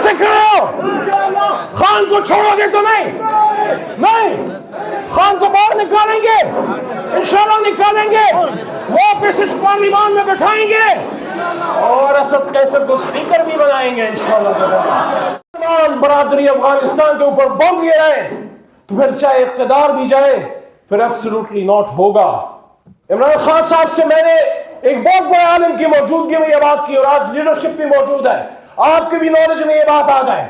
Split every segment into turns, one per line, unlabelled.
سے کھڑے ہو؟ خان کو چھوڑو گے تو نہیں؟ خان کو باہر نکالیں گے، انشاءاللہ نکالیں گے، واپس اس پارلیمان میں بٹھائیں گے اور اسد قیصر کو سپیکر بھی بنائیں گے انشاءاللہ۔ برادری افغانستان کے اوپر بم گرا ہے تو پھر چاہے اقتدار بھی جائے پھر ایبسولوٹلی ناٹ ہوگا۔ عمران خان صاحب سے میں نے ایک بہت بڑے عالم کی موجودگی میں یہ بات کی اور آج لیڈرشپ بھی موجود ہے، آپ کے بھی نالج میں یہ بات آ جائے۔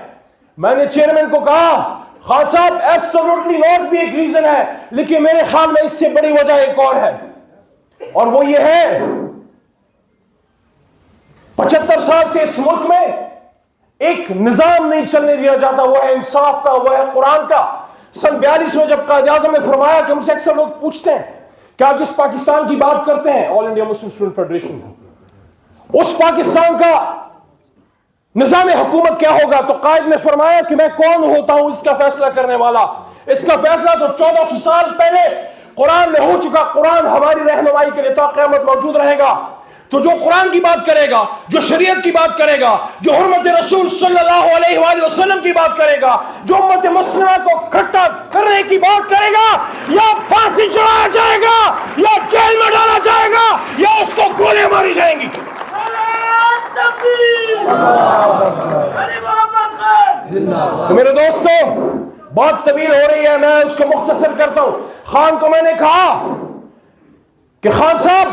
میں نے چیئرمین کو کہا خان صاحب ایبسولوٹلی ناٹ بھی ایک ریزن ہے، لیکن میرے خیال میں اس سے بڑی وجہ ایک اور ہے، اور وہ یہ ہے 75 سال سے اس ملک میں ایک نظام نہیں چلنے دیا جاتا، وہ ہے انصاف کا، وہ ہے قرآن کا۔ سن 42 میں جب قائد اعظم نے فرمایا کہ مجھ سے اکثر لوگ پوچھتے ہیں کہ آپ جس پاکستان کی بات کرتے ہیں، آل انڈیا مسلم اسٹوڈنٹ فیڈریشن، اس پاکستان کا نظام حکومت کیا ہوگا؟ تو قائد نے فرمایا کہ میں کون ہوتا ہوں اس کا فیصلہ کرنے والا؟ اس کا فیصلہ تو 1400 سال پہلے قرآن میں ہو چکا۔ قرآن ہماری رہنمائی کے لیے تا قیامت موجود رہے گا۔ تو جو قرآن کی بات کرے گا، جو شریعت کی بات کرے گا، جو حرمت رسول صلی اللہ علیہ وآلہ وسلم کی بات کرے گا، جو امت مسلمہ کو اکٹھا کرنے کی بات کرے گا، یا پھانسی چڑھایا جائے گا، یا جیل میں ڈالا جائے گا، یا اس کو گولیاں ماری جائیں گی۔ تو میرے دوستو بات طویل ہو رہی ہے، میں اس کو مختصر کرتا ہوں۔ خان کو میں نے کہا کہ خان صاحب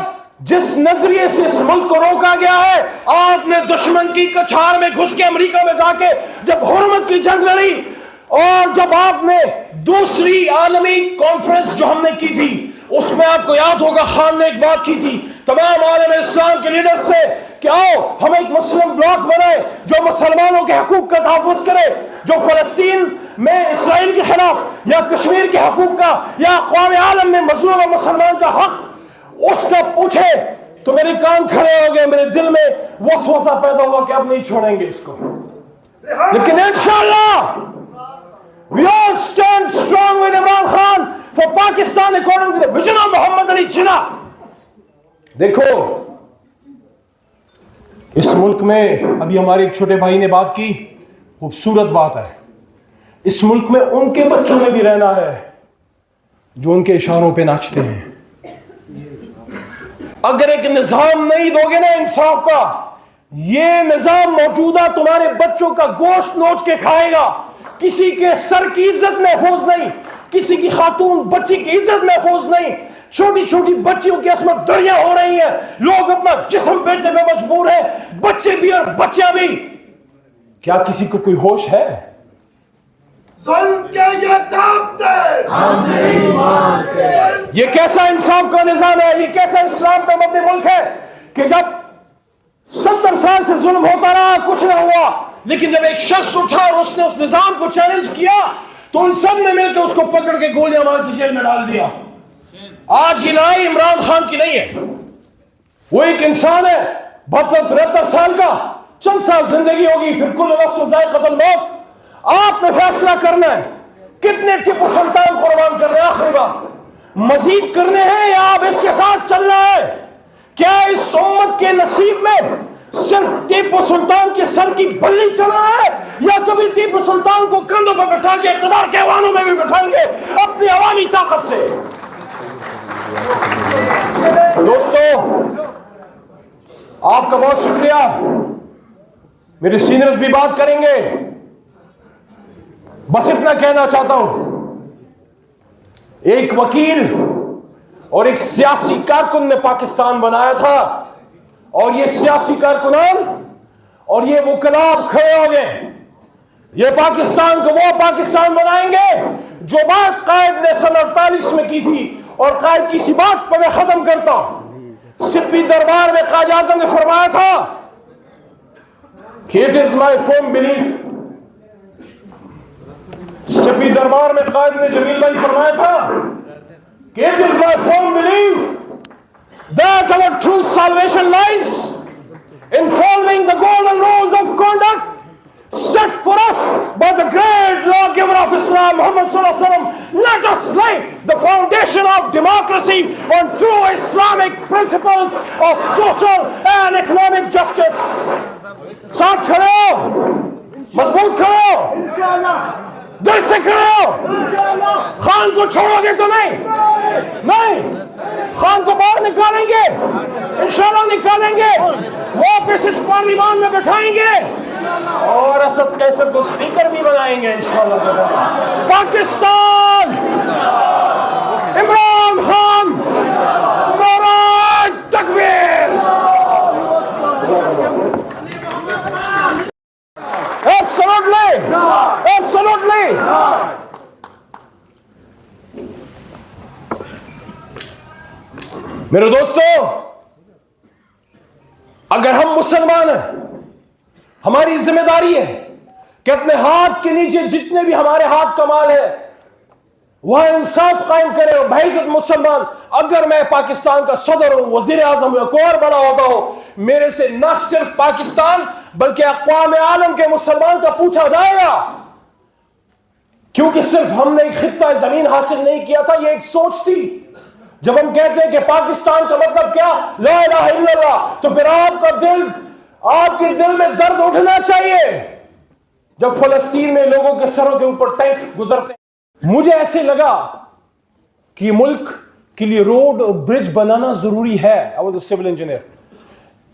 جس نظریے سے اس ملک کو روکا گیا ہے، آپ نے دشمن کی کچھار میں گھس کے امریکہ میں جا کے جب حرمت کی جنگ لڑی، اور جب آپ نے دوسری عالمی کانفرنس جو ہم نے کی تھی اس میں آپ کو یاد ہوگا خان نے ایک بات کی تھی تمام عالم اسلام کے لیڈر سے کہ آؤ ہم ایک مسلم بلاک بنائے جو مسلمانوں کے حقوق کا تحفظ کرے، جو فلسطین میں اسرائیل کے خلاف یا کشمیر کے حقوق کا یا اقوام عالم میں مظلوم مسلمان کا حق اس کا پوچھے۔ تو میرے کان کھڑے ہو گئے، میرے دل میں وسوسہ پیدا ہوا کہ اب نہیں چھوڑیں گے اس کو، لیکن انشاءاللہ we all stand strong with Imran Khan for Pakistan according to the vision of Muhammad Ali Jinnah۔ دیکھو اس ملک میں ابھی ہمارے ایک چھوٹے بھائی نے بات کی، خوبصورت بات ہے، اس ملک میں ان کے بچوں میں بھی رہنا ہے جو ان کے اشاروں پہ ناچتے ہیں۔ اگر ایک نظام نہیں دو گے نا انصاف کا، یہ نظام موجودہ تمہارے بچوں کا گوشت نوچ کے کھائے گا، کسی کے سر کی عزت محفوظ نہیں، کسی کی خاتون بچی کی عزت محفوظ نہیں، چھوٹی چھوٹی بچیوں کی عصمت دریاں ہو رہی ہیں، لوگ اپنا جسم بیچنے میں مجبور ہیں، بچے بھی اور بچیاں بھی۔ کیا کسی کو کوئی ہوش ہے؟
ظلم کے یہ ضابطے ہم نہیں مانتے۔
یہ کیسا انصاف کا نظام ہے؟ یہ کیسا اسلام پہ مبنی ملک ہے کہ جب 70 سال سے ظلم ہوتا رہا کچھ نہ ہوا، لیکن جب ایک شخص اٹھا اور اس نے اس نظام کو چیلنج کیا تو ان سب نے مل کے اس کو پکڑ کے گولیاں مار کے جیل میں ڈال دیا۔ آج یہ لڑائی عمران خان کی نہیں ہے، وہ ایک انسان ہے 72-73 سال کا، چند سال زندگی ہوگی، پھر کل نفس ذائقۃ الموت۔ آپ نے فیصلہ کرنا ہے کتنے ٹیپو سلطان قربان کر رہے ہیں، آخری بات مزید کرنے ہیں یا آپ اس کے ساتھ چلنا ہے؟ کیا اس امت کے نصیب میں صرف ٹیپو سلطان کے سر کی بلی چڑھنا ہے، یا کبھی ٹیپو سلطان کو کندھوں پر بٹھا کے اقتدار کے ایوانوں میں بھی بٹھائیں گے اپنی عوامی طاقت سے؟ دوستو آپ کا بہت شکریہ، میرے سینئرز بھی بات کریں گے، بس اتنا کہنا چاہتا ہوں، ایک وکیل اور ایک سیاسی کارکن نے پاکستان بنایا تھا، اور یہ سیاسی کارکنان اور یہ وکلاء کھڑے ہو گئے، یہ پاکستان کو وہ پاکستان بنائیں گے جو بات قائد نے سن 48 میں کی تھی، اور قائد کی اسی بات پر میں ختم کرتا ہوں۔ سپی دربار میں قائد اعظم نے فرمایا تھا کہ it is my firm belief, سپی دربار میں قائد نے جمیل بھائی فرمایا تھا کہ it is my firm belief that our true salvation lies in following the golden rules of conduct set for us by the great lawgiver of Islam, Muhammad sallallahu alaihi wasallam. Let us lay the foundation of democracy on true Islamic principles of social and economic justice. ساتھ کھڑے ہو، مضبوط سے کھڑے ہو؟ خان کو چھوڑو گے تو نہیں؟ نہیں، خان کو باہر نکالیں گے، انشاءاللہ نکالیں گے، واپس اس پارلیمان میں بٹھائیں گے اور اسد قیصر کو سپیکر بھی بنائیں گے انشاءاللہ۔ پاکستان، عمران خان، نعرہ تکبیر! Absolutely! میرے دوستو، اگر ہم مسلمان ہیں، ہماری ذمہ داری ہے کہ اپنے ہاتھ کے نیچے جتنے بھی ہمارے ہاتھ کا مال ہے وہاں انصاف قائم کرے۔ اور بحیثیت مسلمان، اگر میں پاکستان کا صدر ہوں، وزیر اعظم ہوں، کوئی اور بڑا ہوتا ہو، میرے سے نہ صرف پاکستان بلکہ اقوام عالم کے مسلمان کا پوچھا جائے گا، کیونکہ صرف ہم نے ایک خطہ زمین حاصل نہیں کیا تھا، یہ ایک سوچ تھی۔ جب ہم کہتے ہیں کہ پاکستان کا مطلب کیا؟ لا الہ الا اللہ، تو پھر آپ کے دل میں درد اٹھنا چاہیے جب فلسطین میں لوگوں کے سروں کے اوپر ٹینک گزرتے ہیں۔ مجھے ایسے لگا کہ یہ ملک کے لیے روڈ اور برج بنانا ضروری ہے، I was a civil engineer،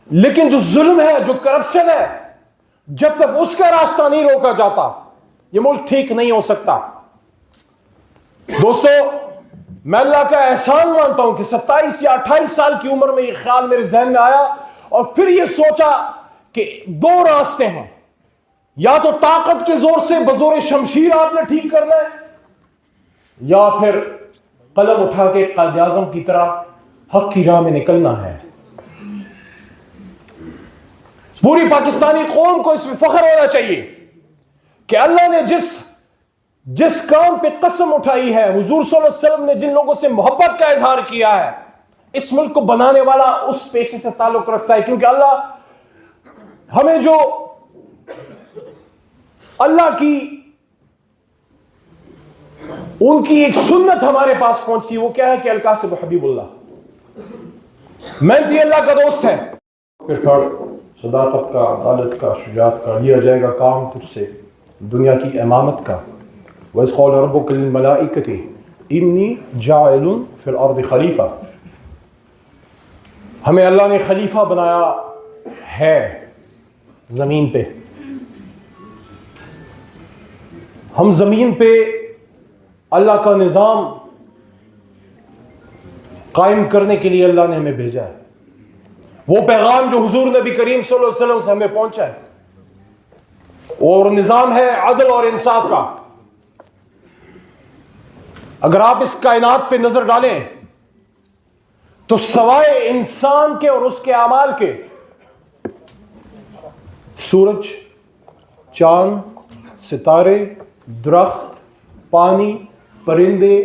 لیکن جو ظلم ہے، جو کرپشن ہے، جب تک اس کا راستہ نہیں روکا جاتا یہ ملک ٹھیک نہیں ہو سکتا۔ دوستو، میں اللہ کا احسان مانتا ہوں کہ 27 یا 28 سال کی عمر میں یہ خیال میرے ذہن میں آیا اور پھر یہ سوچا کہ دو راستے ہیں، یا تو طاقت کے زور سے بزور شمشیر آپ نے ٹھیک کرنا ہے، یا پھر قلم اٹھا کے قائد اعظم کی طرح حق کی راہ میں نکلنا ہے۔ پوری پاکستانی قوم کو اس میں فخر ہونا چاہیے کہ اللہ نے جس کام پہ قسم اٹھائی ہے، حضور صلی اللہ علیہ وسلم نے جن لوگوں سے محبت کا اظہار کیا ہے، اس ملک کو بنانے والا اس پیشے سے تعلق رکھتا ہے، کیونکہ ہمیں جو اللہ کی ان کی ایک سنت ہمارے پاس پہنچی، وہ کیا ہے کہ القاسم حبیب اللہ، محنتی اللہ کا دوست ہے۔ پھر صداقت کا، عدالت کا، شجاعت کا لیا جائے گا کام تجھ سے، دنیا کی امامت کا۔ وَإِذْ قَالَ رَبُّكَ لِلْمَلَائِكَةِ إِنِّي جَاعِلٌ فِي الْأَرْضِ خلیفہ، ہمیں اللہ نے خلیفہ بنایا ہے زمین پہ۔ ہم زمین پہ اللہ کا نظام قائم کرنے کے لیے اللہ نے ہمیں بھیجا ہے، وہ پیغام جو حضور نبی کریم صلی اللہ علیہ وسلم سے ہمیں پہنچا ہے، اور نظام ہے عدل اور انصاف کا۔ اگر آپ اس کائنات پہ نظر ڈالیں تو سوائے انسان کے اور اس کے اعمال کے، سورج، چاند، ستارے، درخت، پانی، پرندے،